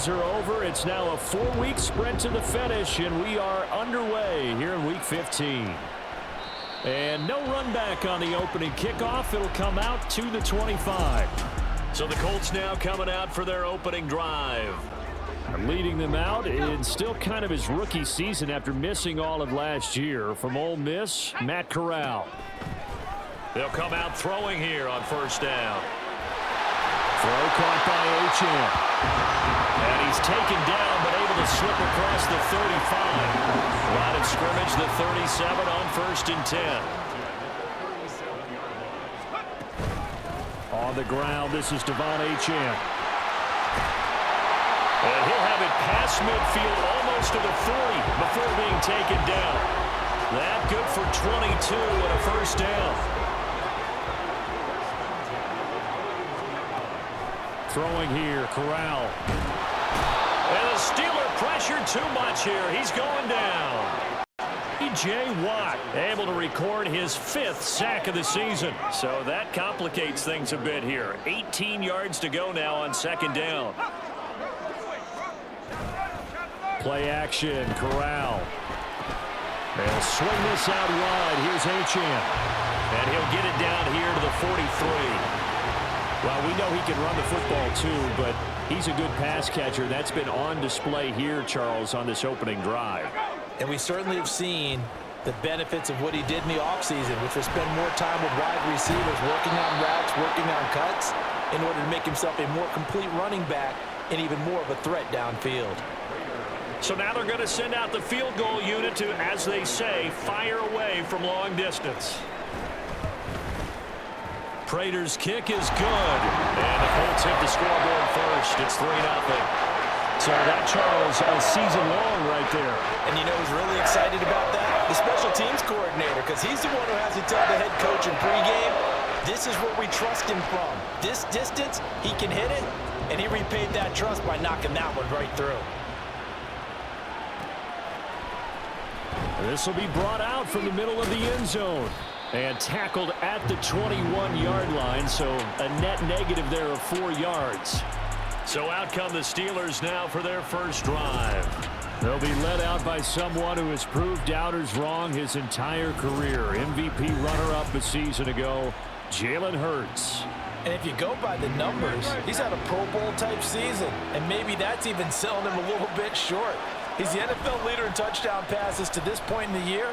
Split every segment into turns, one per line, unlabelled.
drills are over. It's now a 4-week sprint to the finish, and we are underway here in Week 15. And no run back on the opening kickoff. It'll come out to the 25.
So the Colts now coming out for their opening drive.
Leading them out in still kind of his rookie season after missing all of last year. From Ole Miss, Matt Corral.
They'll come out throwing here on first down.
Throw caught by Achane. And he's taken down but able to slip across the 35. Line of scrimmage, the 37 on 1st and 10. On the ground, this is Devon Achane. And he'll have it past midfield almost to the 40 before being taken down. That good for 22 and a first down. Throwing here, Corral. And the Steeler pressure too much here. He's going down. J. Watt able to record his 5th sack of the season. So that complicates things a bit here. 18 yards to go now on 2nd down. Play action, Corral. They'll swing this out wide. Here's Achane. And he'll get it down here to the 43. Well, we know he can run the football too, but he's a good pass catcher. That's been on display here, Charles, on this opening drive.
And we certainly have seen the benefits of what he did in the offseason, which was spend more time with wide receivers, working on routes, working on cuts, in order to make himself a more complete running back and even more of a threat downfield.
So now they're going to send out the field goal unit to, as they say, fire away from long distance. Prater's kick is good. And the Colts hit the scoreboard first. It's 3-0.
So that, Charles, a season long right there.
And you know who's really excited about that? The special teams coordinator, because he's the one who has to tell the head coach in pregame, this is where we trust him from. This distance, he can hit it, and he repaid that trust by knocking that one right through.
This will be brought out from the middle of the end zone and tackled at the 21-yard line, so a net negative there of 4 yards.
So out come the Steelers now for their first drive.
They'll be led out by someone who has proved doubters wrong his entire career. MVP runner-up a season ago, Jalen Hurts.
And if you go by the numbers, he's had a Pro Bowl-type season, and maybe that's even selling him a little bit short. He's the NFL leader in touchdown passes to this point in the year.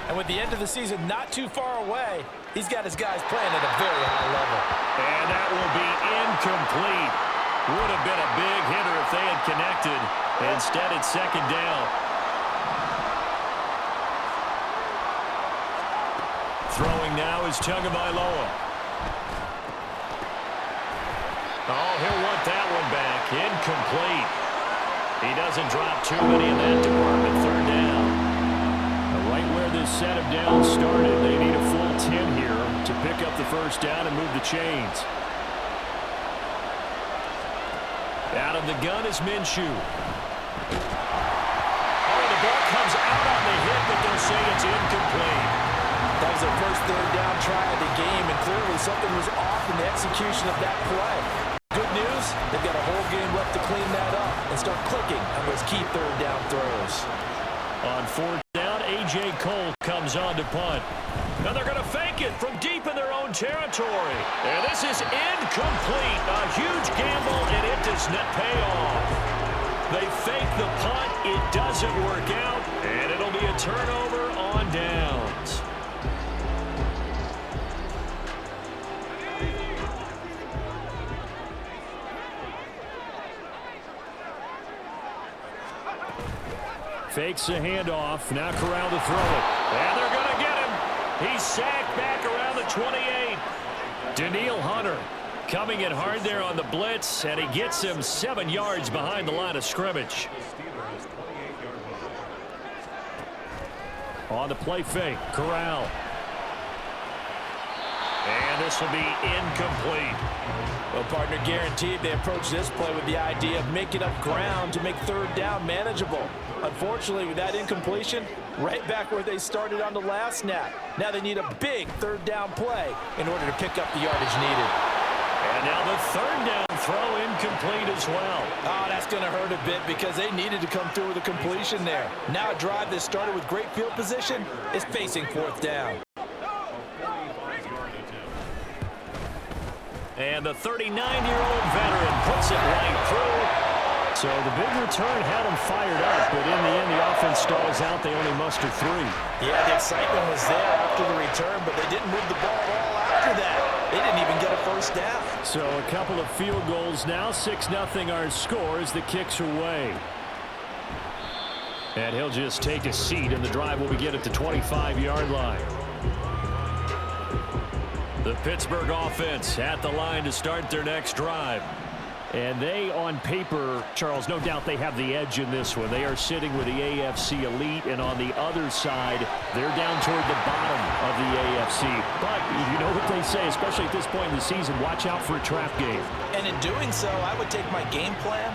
And with the end of the season not too far away, he's got his guys playing at a very high level.
And that will be incomplete. Would have been a big hitter if they had connected. Instead, it's 2nd down. Throwing now is Tagovailoa. Oh, he'll want that one back. Incomplete. He doesn't drop too many in that department. 3rd down.
Right where this set of downs started, they need a full 10 here to pick up the first down and move the chains. Out of the gun is Minshew.
Oh, the ball comes out on the hit, but they'll say it's incomplete.
That was their first 3rd down try of the game, and clearly something was off in the execution of that play. Good news, they've got a whole game left to clean that up and start clicking on those key 3rd down throws.
On 4th down, A.J. Cole comes on to punt. Now they're going to fake it from deep in their own territory. And this is incomplete. A huge gamble, and it does not pay off. They fake the punt. It doesn't work out, and it'll be a turnover on downs.
Fakes the handoff. Now Corral to throw it.
And they're going to get him. He's sacked back around the 28.
Danielle Hunter coming in hard there on the blitz, and he gets him 7 yards behind the line of scrimmage. On the play fake, Corral.
And this will be incomplete.
Well, partner, guaranteed they approach this play with the idea of making up ground to make 3rd down manageable. Unfortunately, with that incompletion, right back where they started on the last snap. Now they need a big 3rd down play in order to pick up the yardage needed.
And now the third down throw incomplete as well.
Oh, that's going to hurt a bit because they needed to come through with a completion there. Now a drive that started with great field position is facing fourth down.
And the 39-year-old veteran puts it right through.
So the big return had them fired up, but in the end, the offense stalls out. They only muster 3.
Yeah, the excitement was there after the return, but they didn't move the ball at all after that. They didn't even get a first down.
So a couple of field goals now. 6-0 our score as the kicks away. And he'll just take a seat, and the drive will begin at the 25-yard line.
The Pittsburgh offense at the line to start their next drive.
And they, on paper, Charles, no doubt they have the edge in this one. They are sitting with the AFC elite, and on the other side, they're down toward the bottom of the AFC. But you know what they say, especially at this point in the season, watch out for a trap game.
And in doing so, I would take my game plan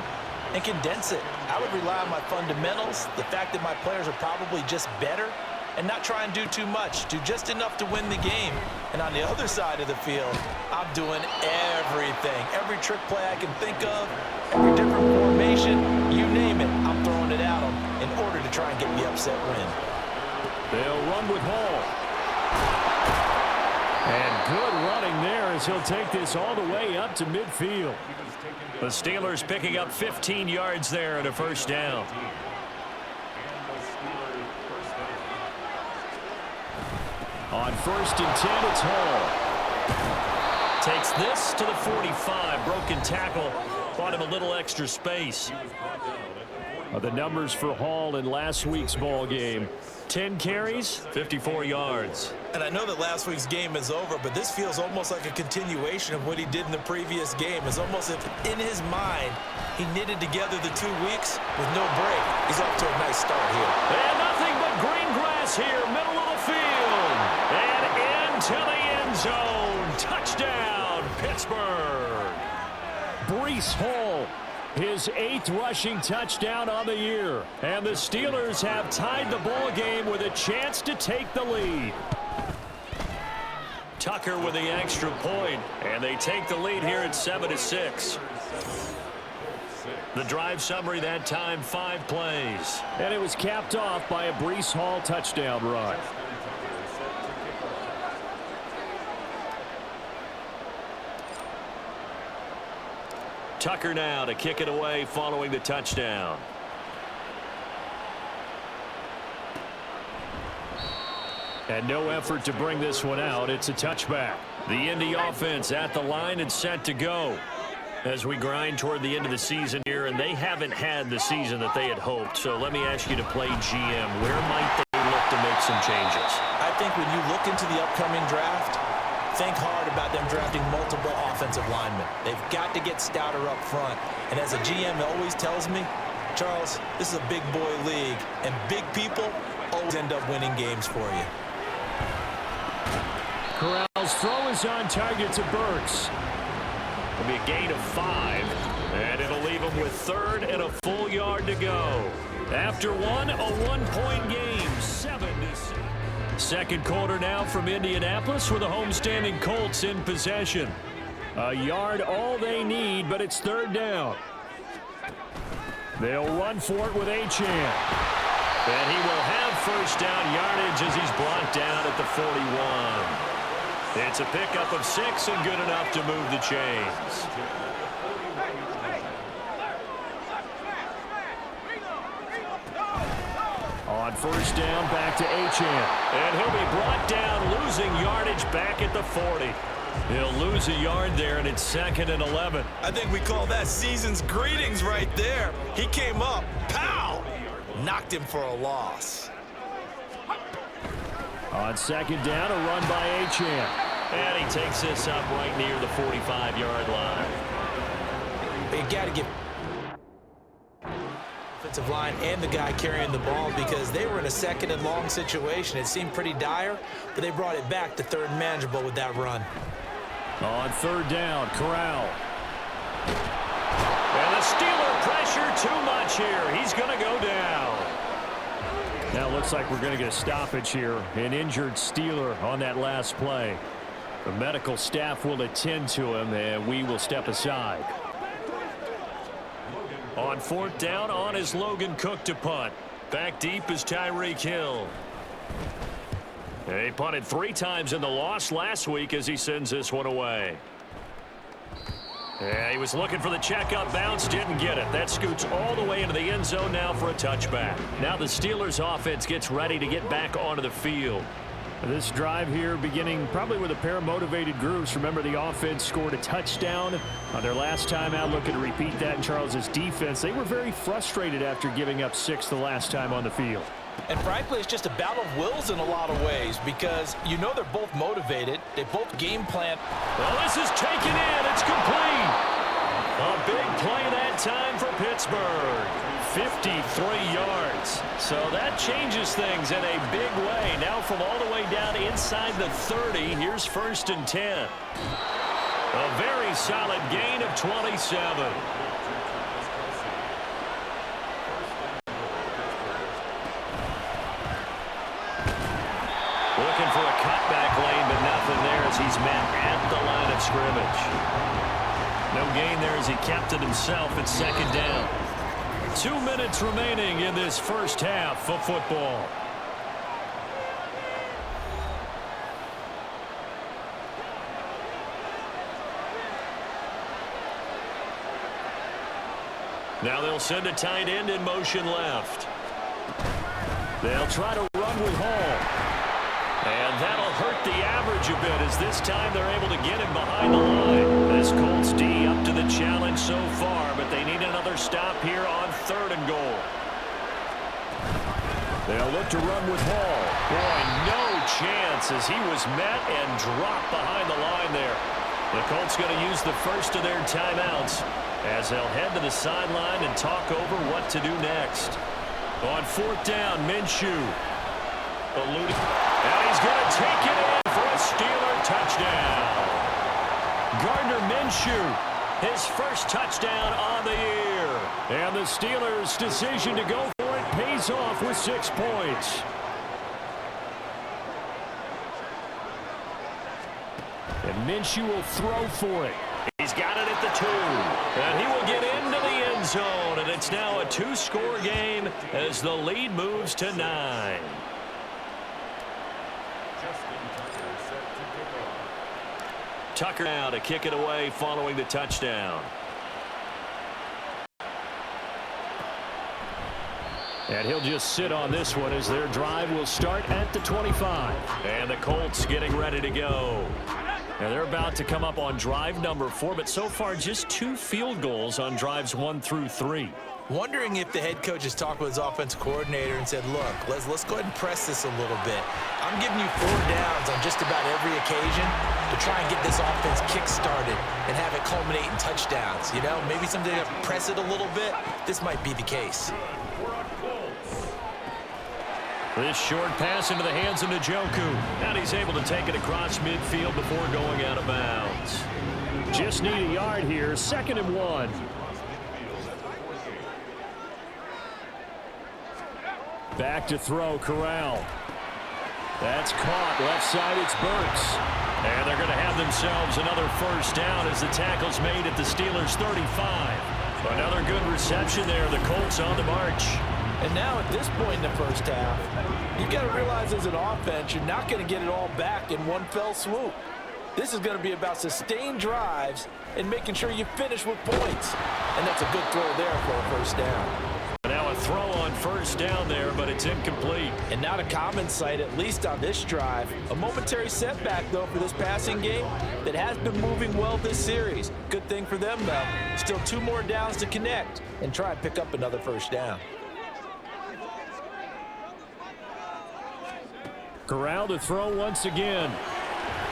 and condense it. I would rely on my fundamentals, the fact that my players are probably just better, and not try and do too much. Do just enough to win the game. And on the other side of the field, I'm doing everything. Every trick play I can think of, every different formation, you name it, I'm throwing it at them in order to try and get the upset win.
They'll run with Hall. And good running there as he'll take this all the way up to midfield.
The Steelers picking up 15 yards there and a first down.
On 1st and 10, it's Hall.
Takes this to the 45. Broken tackle. Bought him a little extra space.
The numbers for Hall in last week's ball game. 10 carries, 54 yards.
And I know that last week's game is over, but this feels almost like a continuation of what he did in the previous game. It's almost if in his mind he knitted together the 2 weeks with no break. He's off to a nice start here.
And nothing but green grass here, middle of the field. And into the end zone. Touchdown, Pittsburgh.
Breece Hall, his 8th rushing touchdown on the year. And the Steelers have tied the ball game with a chance to take the lead.
Tucker with the extra point, and they take the lead here at 7-6. The drive summary that time, 5 plays.
And it was capped off by a Breece Hall touchdown run.
Tucker now to kick it away following the touchdown.
And no effort to bring this one out. It's a touchback.
The Indy offense at the line and set to go as we grind toward the end of the season here, and they haven't had the season that they had hoped. So let me ask you to play GM. Where might they look to make some changes?
I think when you look into the upcoming draft, think hard about them drafting multiple offensive linemen. They've got to get stouter up front. And as a GM always tells me, Charles, this is a big boy league, and big people always end up winning games for you.
Corral's throw is on target to Burks.
It'll be a gain of 5, and it'll leave them with 3rd and a full yard to go. After one, a 1-point game, 7-6. Second quarter now from Indianapolis with the homestanding Colts in possession.
A yard all they need, but it's 3rd down. They'll run for it with Achane.
And he will have first down yardage as he's brought down at the 41. It's a pickup of 6 and good enough to move the chains.
On 1st down, back to Achane.
And he'll be brought down, losing yardage back at the 40. He'll lose a yard there, and it's 2nd and 11.
I think we call that season's greetings right there. He came up, pow! Knocked him for a loss.
On 2nd down, a run by Achane.
And he takes this up right near the 45-yard line.
You got to get offensive line and the guy carrying the ball because they were in a 2nd and long situation. It seemed pretty dire, but they brought it back to 3rd and manageable with that run.
On 3rd down, Corral.
And the Steeler pressure too much here. He's going to go down.
Now it looks like we're going to get a stoppage here. An injured Steeler on that last play. The medical staff will attend to him, and we will step aside.
On 4th down, on is Logan Cook to punt. Back deep is Tyreek Hill. He punted 3 times in the loss last week as he sends this one away. Yeah, he was looking for the checkup bounce, didn't get it. That scoots all the way into the end zone now for a touchback. Now the Steelers offense gets ready to get back onto the field.
This drive here beginning probably with a pair of motivated groups. Remember, the offense scored a touchdown on their last time out, looking to repeat that in Charles's defense. They were very frustrated after giving up 6 the last time on the field.
And frankly, it's just a battle of wills in a lot of ways because you know they're both motivated. They both game plan.
Well, this is taken in. It's complete. A big play that time for Pittsburgh. 53 yards. So that changes things in a big way. Now from all the way down inside the 30, here's 1st and 10. A very solid gain of 27. Looking for a cutback lane, but nothing there as he's met at the line of scrimmage. No gain there as he kept it himself at 2nd down. 2 minutes remaining in this first half of football. Now they'll send a tight end in motion left. They'll try to run with Hall. And that'll hurt the average a bit as this time they're able to get him behind the line. This Colts D up to the challenge so far, but they need another stop here on 3rd and goal. They'll look to run with Hall. Boy, no chance as he was met and dropped behind the line there. The Colts going to use the first of their timeouts as they'll head to the sideline and talk over what to do next. On 4th down, Minshew. Eluding. And he's going to take it in for a Steeler touchdown. Gardner Minshew, his first touchdown on the year.
And the Steelers' decision to go for it pays off with 6 points. And Minshew will throw for it.
He's got it at the 2. And he will get into the end zone. And it's now a 2-score game as the lead moves to 9. Tucker now to kick it away following the touchdown.
And he'll just sit on this one as their drive will start at the 25.
And the Colts getting ready to go. And they're about to come up on drive number 4, but so far just 2 field goals on drives 1 through 3.
Wondering if the head coach has talked with his offensive coordinator and said, look, let's go ahead and press this a little bit. I'm giving you 4 downs on just about every occasion to try and get this offense kick-started and have it culminate in touchdowns. You know, maybe someday to press it a little bit. This might be the case.
This short pass into the hands of Njoku. And he's able to take it across midfield before going out of bounds.
Just need a yard here. 2nd and 1. Back to throw, Corral. That's caught. Left side, it's Burks.
And they're going to have themselves another first down as the tackle's made at the Steelers' 35. Another good reception there. The Colts on the march.
And now at this point in the first half, you've got to realize as an offense, you're not going to get it all back in one fell swoop. This is going to be about sustained drives and making sure you finish with points. And that's a good throw there for a first down.
Now a throw on first down there, but it's incomplete.
And not a common sight, at least on this drive. A momentary setback, though, for this passing game that has been moving well this series. Good thing for them, though. Still 2 more downs to connect and try and pick up another first down.
Corral to throw once again.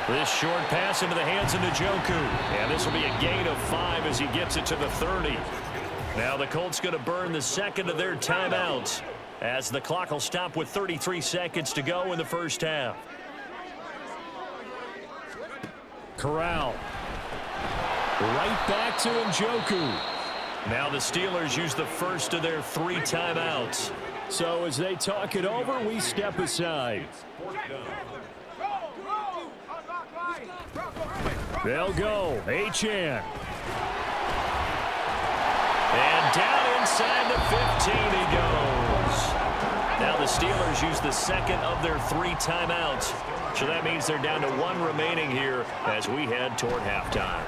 This short pass into the hands of Njoku. And this will be a gain of 5 as he gets it to the 30. Now the Colts going to burn the second of their timeouts as the clock will stop with 33 seconds to go in the first half.
Corral. Right back to Njoku.
Now the Steelers use the first of their 3 timeouts.
So as they talk it over, we step aside. They'll go. Achane.
And down inside the 15 he goes. Now the Steelers use the second of their 3 timeouts. So that means they're down to 1 remaining here as we head toward halftime.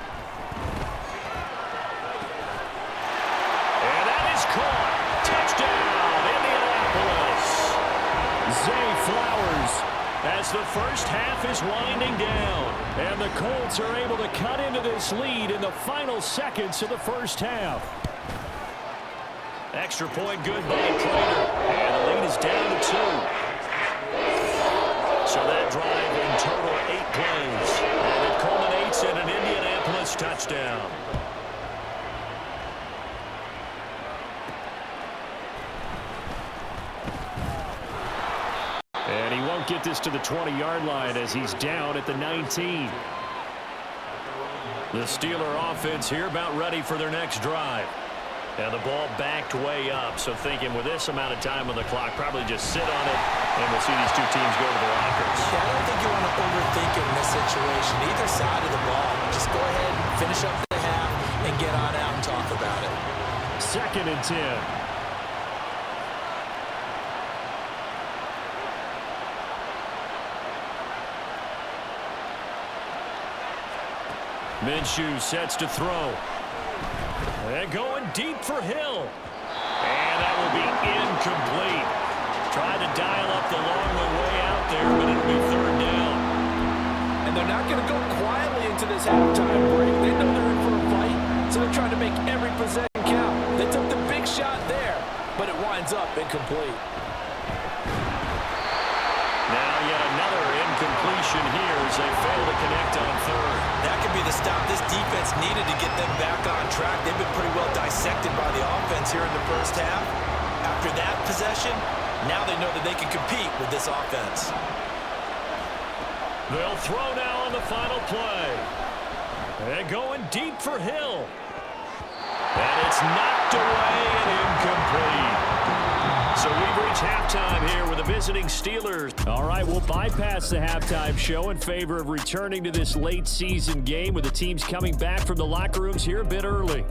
And that is caught. Touchdown, Indianapolis.
Zay Flowers.
As the first half is winding down.
And the Colts are able to cut into this lead in the final seconds of the first half.
Extra point good by Prater. And the lead is down to 2. So that drive in total 8 plays. And it culminates in an Indianapolis touchdown.
And he won't get this to the 20-yard line as he's down at the 19.
The Steeler offense here about ready for their next drive. And the ball backed way up, so thinking with this amount of time on the clock, probably just sit on it, and we'll see these two teams go to the lockers.
Yeah, I don't think you want to overthink it in this situation. Either side of the ball. Just go ahead and finish up the half and get on out and talk about it.
2nd and 10.
Minshew sets to throw. And going deep for Hill. And that will be incomplete. Tried to dial up the long way out there, but it'll be 3rd down.
And they're not going to go quietly into this halftime break. They know they're in for a fight, so they're trying to make every possession count. They took the big shot there, but it winds up incomplete.
Now yet another incompletion here as they fail to connect on 3rd.
That could be the stop this defense needed to get them back on track. They've been pretty well dissected by the offense here in the first half. After that possession, now they know that they can compete with this offense.
They'll throw now on the final play. And going deep for Hill. And it's knocked away and incomplete. So we've reached halftime here with the visiting Steelers.
All right, we'll bypass the halftime show in favor of returning to this late season game with the teams coming back from the locker rooms here a bit early.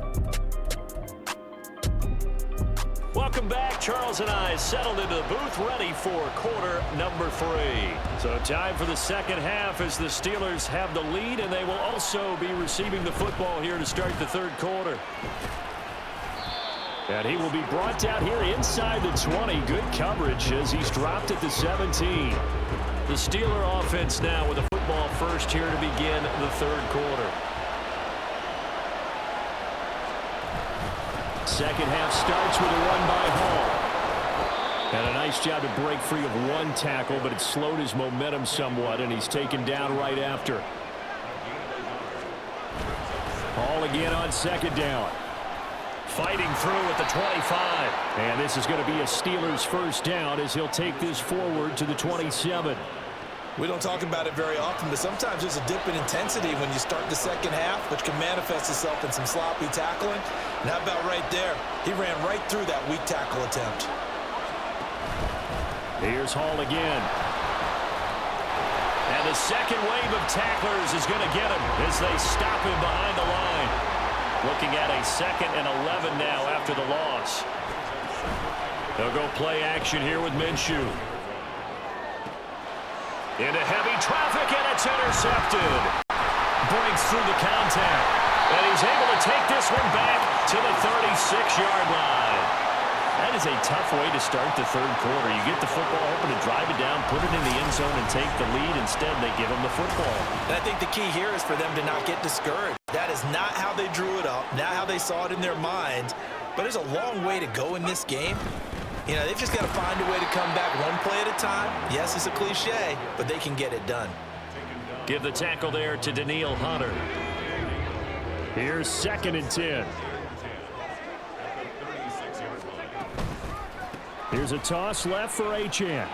Welcome back. Charles and I settled into the booth ready for quarter number 3. So time for the second half as the Steelers have the lead, and they will also be receiving the football here to start the 3rd quarter.
And he will be brought down here inside the 20. Good coverage as he's dropped at the 17.
The Steeler offense now with the football first here to begin the 3rd quarter.
Second half starts with a run by Hall. And a nice job to break free of 1 tackle, but it slowed his momentum somewhat, and he's taken down right after. Hall again on 2nd down.
Fighting through at the 25.
And this is going to be a Steelers first down as he'll take this forward to the 27.
We don't talk about it very often, but sometimes there's a dip in intensity when you start the second half, which can manifest itself in some sloppy tackling. And how about right there? He ran right through that weak tackle attempt.
Here's Hall again.
And the second wave of tacklers is going to get him as they stop him behind the line. Looking at a 2nd and 11 now after the loss. They'll go play action here with Minshew. Into heavy traffic, and it's intercepted. Breaks through the contact. And he's able to take this one back to the 36-yard line. That is a tough way to start the 3rd quarter. You get the football, hoping to drive it down, put it in the end zone, and take the lead. Instead, they give him the football.
And I think the key here is for them to not get discouraged. That is not how they drew it up, not how they saw it in their minds. But there's a long way to go in this game. You know, they've just got to find a way to come back 1 play at a time. Yes, it's a cliche, but they can get it done.
Give the tackle there to Danielle Hunter.
Here's 2nd and 10. Here's a toss left for Achane.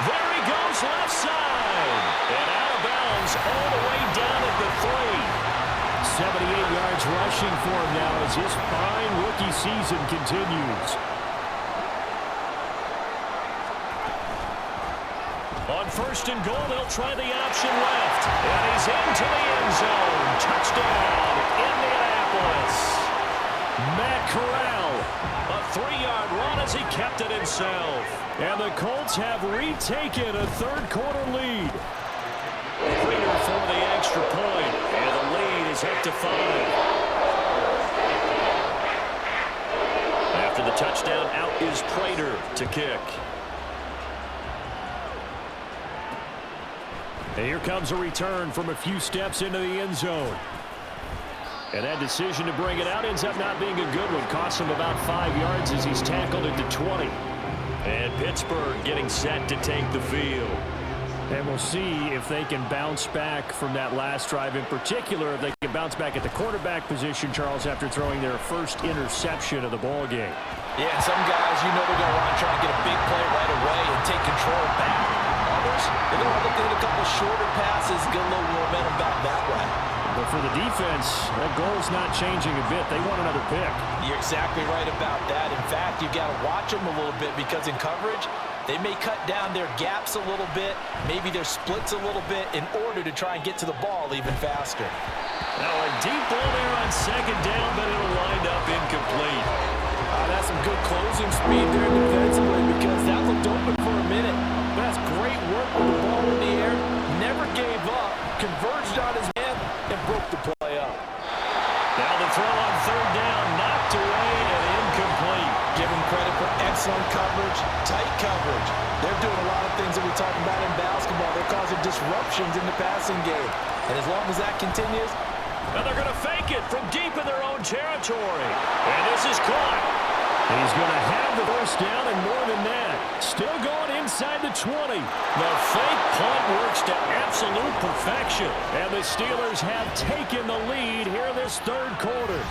There he goes left side. And out of bounds all the way down at the 3.
78 yards rushing for him now as his fine rookie season continues.
On first and goal, they'll try the option left. And he's into the end zone. Touchdown, Indianapolis.
Matt Corral.
A 3-yard run as he kept it himself.
And the Colts have retaken a third-quarter lead.
Prater for the extra point. And the lead is up to 5. After the touchdown, out is Prater to kick.
And here comes a return from a few steps into the end zone. And that decision to bring it out ends up not being a good one. Costs him about 5 yards as he's tackled at the 20.
And Pittsburgh getting set to take the field.
And we'll see if they can bounce back from that last drive. In particular, if they can bounce back at the quarterback position, Charles, after throwing their first interception of the ball game.
Yeah, some guys, you know they're going to want to try and get a big play right away and take control back. Others, they're going to look at a couple shorter passes, get a little momentum back that way.
But for the defense, that goal's not changing a bit. They want another pick.
You're exactly right about that. In fact, you've got to watch them a little bit because in coverage, they may cut down their gaps a little bit, maybe their splits a little bit in order to try and get to the ball even faster.
Now a deep ball there on second down, but it'll wind up incomplete.
That's some good closing speed there defensively because that looked open for a minute. That's great work with the ball in the air. Never gave up, converged on his man, and broke the play up.
Now the throw on third down, knocked away and incomplete.
Give him credit for excellent coverage, tight coverage. They're doing a lot of things that we talk about in basketball. They're causing disruptions in the passing game. And as long as that continues,
now they're going to fake it from deep in their own territory. And this is caught.
He's going to have the first down and more than that. Still going inside the 20.
The fake punt works to absolute perfection.
And the Steelers have taken the lead here this third quarter.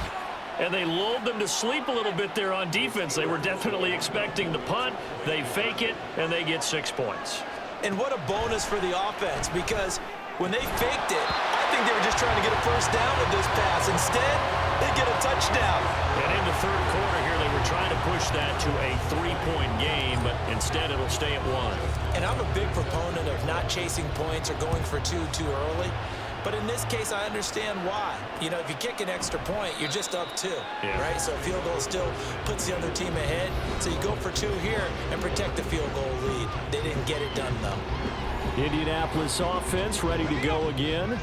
And they lulled them to sleep a little bit there on defense. They were definitely expecting the punt. They fake it, and they get 6 points.
And what a bonus for the offense, because when they faked it, I think they were just trying to get a first down with this pass. Instead, they get a touchdown.
And in the third quarter here, they were trying to push that to a 3-point game, but instead it'll stay at 1.
And I'm a big proponent of not chasing points or going for two too early. But in this case, I understand why. You know, if you kick an extra point, you're just up 2, right? So a field goal still puts the other team ahead. So you go for 2 here and protect the field goal lead. They didn't get it done, though.
Indianapolis offense ready to go again.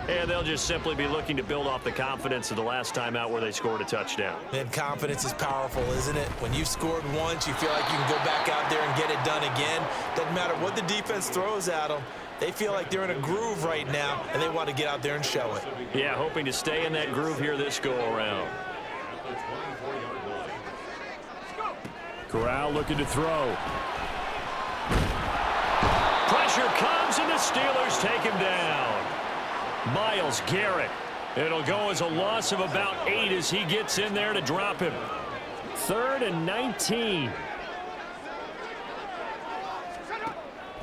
And they'll just simply be looking to build off the confidence of the last time out where they scored a touchdown.
And confidence is powerful, isn't it? When you've scored once, you feel like you can go back out there and get it done again. Doesn't matter what the defense throws at them. They feel like they're in a groove right now, and they want to get out there and show it.
Yeah, hoping to stay in that groove here this go-around.
Corral looking to throw.
Pressure comes, and the Steelers take him down. Myles Garrett. It'll go as a loss of about 8 as he gets in there to drop him.
3rd and 19.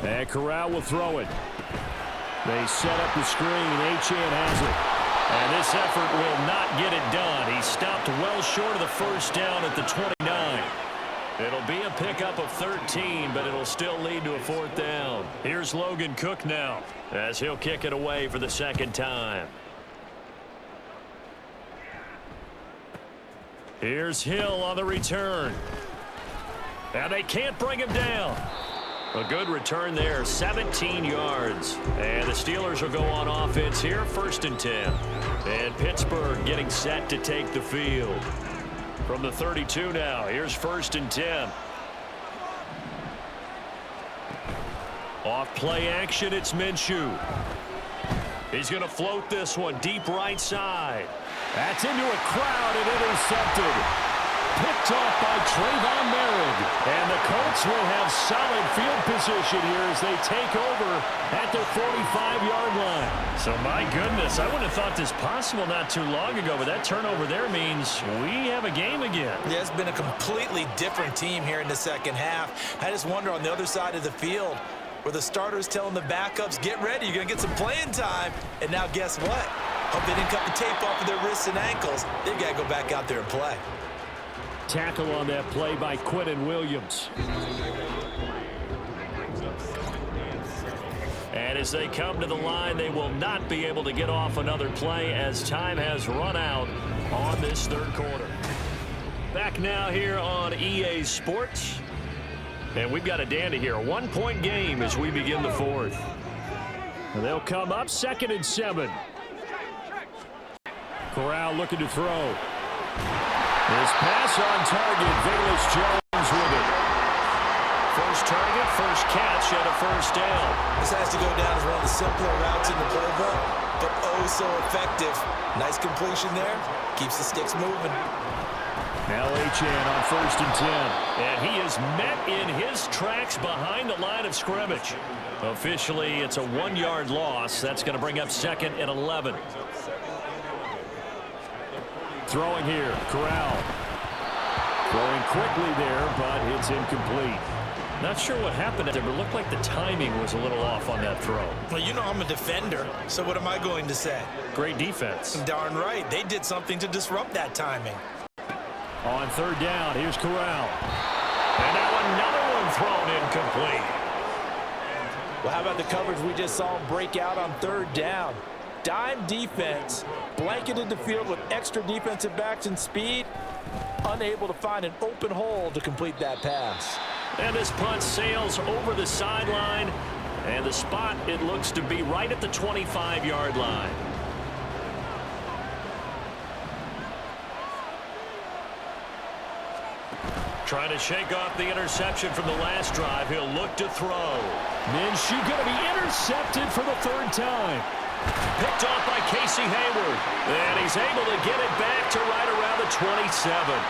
And Corral will throw it. They set up the screen. Achane has it. And this effort will not get it done. He stopped well short of the first down at the 29. It'll be a pickup of 13, but it'll still lead to a 4th down. Here's Logan Cook now as he'll kick it away for the second time. Here's Hill on the return. And they can't bring him down. A good return there, 17 yards. And the Steelers will go on offense here, 1st and 10. And Pittsburgh getting set to take the field. From the 32 now, here's 1st and 10. Off play action, it's Minshew. He's going to float this one deep right side. That's into a crowd and intercepted. Picked off by Trayvon Merritt. And the Colts will have solid field position here as they take over at their 45-yard line. So, my goodness, I wouldn't have thought this possible not too long ago, but that turnover there means we have a game again.
Yeah, it's been a completely different team here in the second half. I just wonder on the other side of the field, where the starters telling the backups, get ready, you're going to get some playing time. And now guess what? Hope they didn't cut the tape off of their wrists and ankles. They've got to go back out there and play.
Tackle on that play by Quentin Williams.
And as they come to the line, they will not be able to get off another play as time has run out on this third quarter. Back now here on EA Sports. And we've got a dandy here. A one-point game as we begin the fourth. And they'll come up 2nd and 7. Corral looking to throw. His pass on target. Velus Jones with it. First target, first catch, and a first down.
This has to go down as one of the simpler routes in the playbook, but oh so effective. Nice completion there. Keeps the sticks moving.
Now Achane on 1st and 10. And he is met in his tracks behind the line of scrimmage. Officially, it's a 1-yard loss. That's going to bring up 2nd and 11. Throwing here, Corral. Throwing quickly there, but it's incomplete. Not sure what happened there, but it looked like the timing was a little off on that throw.
Well, you know I'm a defender, so what am I going to say?
Great defense.
Darn right. They did something to disrupt that timing.
On 3rd down, here's Corral. And now another one thrown incomplete.
Well, how about the coverage we just saw him break out on 3rd down? Dime defense, blanketed the field with extra defensive backs and speed, unable to find an open hole to complete that pass.
And this punt sails over the sideline, and the spot, it looks to be right at the 25-yard line. Trying to shake off the interception from the last drive. He'll look to throw. Minshew going to be intercepted for the 3rd time. Picked off by Casey Hayward. And he's able to get it back to right around the 27.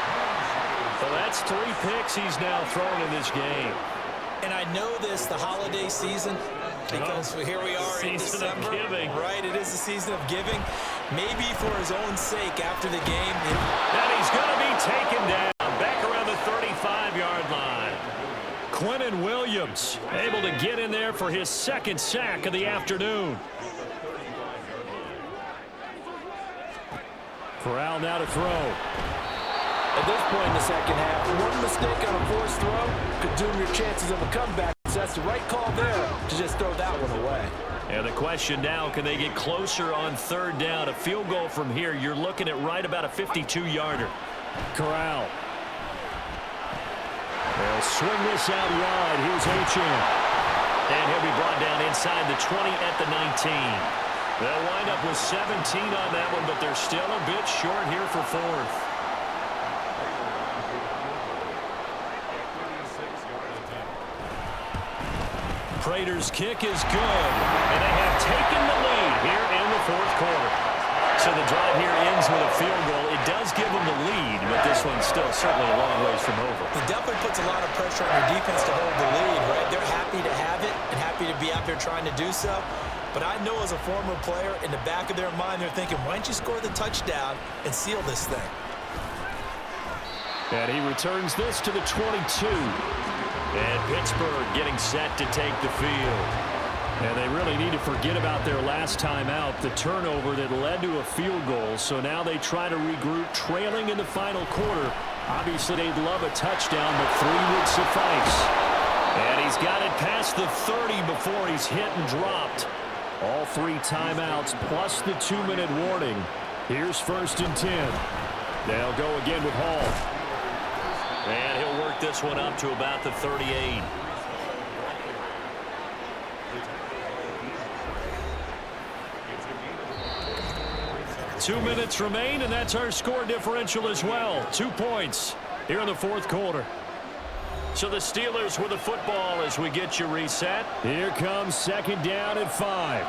So that's 3 picks he's now thrown in this game.
And I know this, the holiday season, because here we are in December.
Season of giving.
Right, it is the season of giving. Maybe for his own sake after the game.
And he's going to be taken down back around the 35-yard line. Quinnen Williams able to get in there for his 2nd sack of the afternoon. Corral now to throw.
At this point in the second half, one mistake on a forced throw could doom your chances of a comeback. So that's the right call there to just throw that one away.
And the question now, can they get closer on 3rd down? A field goal from here, you're looking at right about a 52-yarder. Corral. They'll swing this out wide. Here's Achane. And he'll be brought down inside the 20 at the 19. They'll wind up with 17 on that one, but they're still a bit short here for 4th. Prater's kick is good, and they have taken the lead here in the 4th quarter. So the drive here ends with a field goal. It does give them the lead, but this one's still certainly a long ways from over.
It definitely puts a lot of pressure on your defense to hold the lead, right? They're happy to have it and happy to be out there trying to do so. But I know as a former player, in the back of their mind, they're thinking, why don't you score the touchdown and seal this thing?
And he returns this to the 22. And Pittsburgh getting set to take the field. And they really need to forget about their last time out, the turnover that led to a field goal. So now they try to regroup, trailing in the final quarter. Obviously, they'd love a touchdown, but 3 would suffice. And he's got it past the 30 before he's hit and dropped. All 3 timeouts plus the 2-minute warning. Here's 1st and 10. They'll go again with Hall. And he'll work this one up to about the 38. Two minutes remain, and that's our score differential as well. 2 points here in the 4th quarter. So the Steelers with the football as we get you reset. Here comes 2nd down and 5.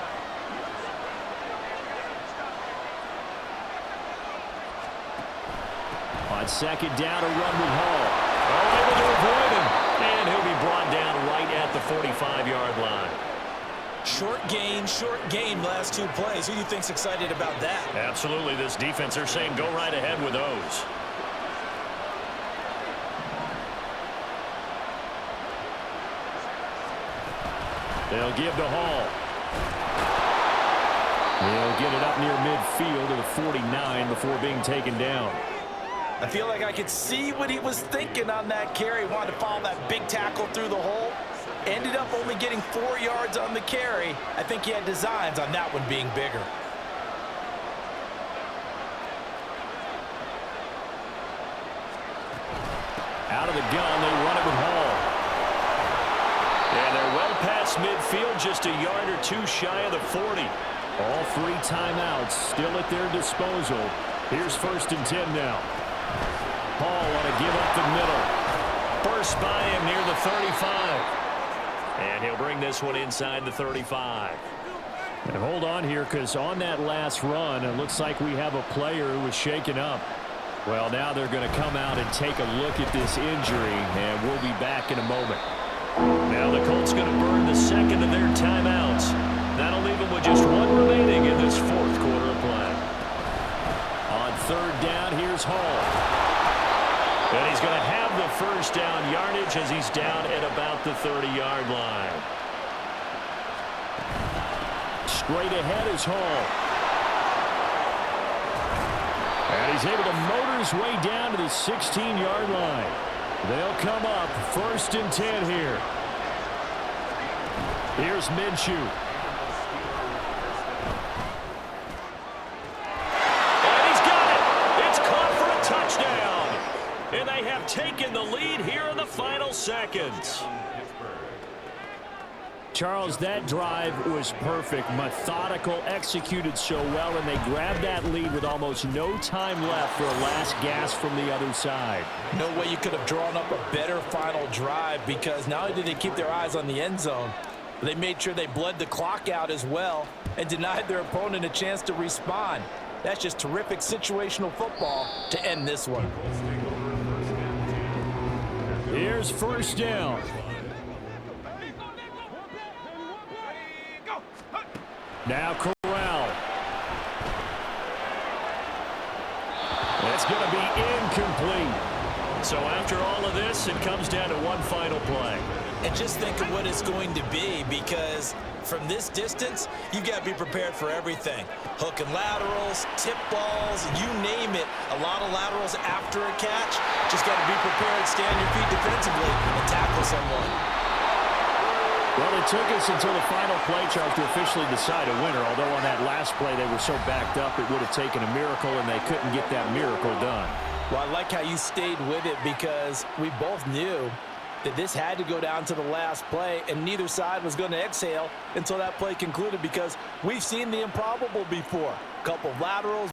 On 2nd down, a run with Hall. Oh, able to avoid him. And he'll be brought down right at the 45-yard line.
Short gain last 2 plays. Who do you think's excited about that?
Absolutely. This defense, they're saying go right ahead with those. They'll give to Hall. He'll get it up near midfield to the 49 before being taken down.
I feel like I could see what he was thinking on that carry. He wanted to follow that big tackle through the hole. Ended up only getting 4 yards on the carry. I think he had designs on that one being bigger.
Out of the gun, they run it with Hall. And they're well past midfield, just a yard or two shy of the 40.
All 3 timeouts still at their disposal. Here's 1st and 10 now. Hall want to give up the middle.
Burst by him near the 35. And he'll bring this one inside the 35.
And hold on here, because on that last run, it looks like we have a player who was shaken up. Well, now they're going to come out and take a look at this injury, and we'll be back in a moment.
Now the Colts going to burn the second of their timeouts. That'll leave them with just 1 remaining in this 4th quarter of play.
On 3rd down, here's Hall.
And he's going to have the first down yardage as he's down at about the 30-yard line.
Straight ahead is Hall. And he's able to motor his way down to the 16-yard line. They'll come up 1st and 10 here. Here's Minshew.
And he's got it. It's caught for a touchdown. And they have taken the lead here in the final seconds.
Charles, that drive was perfect, methodical, executed so well, and they grabbed that lead with almost no time left for a last gasp from the other side.
No way you could have drawn up a better final drive, because not only did they keep their eyes on the end zone, but they made sure they bled the clock out as well and denied their opponent a chance to respond. That's just terrific situational football to end this one.
Here's 1st down. Now Corral. That's going to be incomplete.
So after all of this, it comes down to one final play.
And just think of what it's going to be, because from this distance, you've got to be prepared for everything. Hook and laterals, tip balls, you name it. A lot of laterals after a catch. Just got to be prepared, stay on your feet defensively, and tackle someone.
Well, it took us until the final play, Charles, to officially decide a winner. Although on that last play they were so backed up it would have taken a miracle, and they couldn't get that miracle done.
Well, I like how you stayed with it, because we both knew that this had to go down to the last play, and neither side was going to exhale until that play concluded, because we've seen the improbable before. A couple of laterals,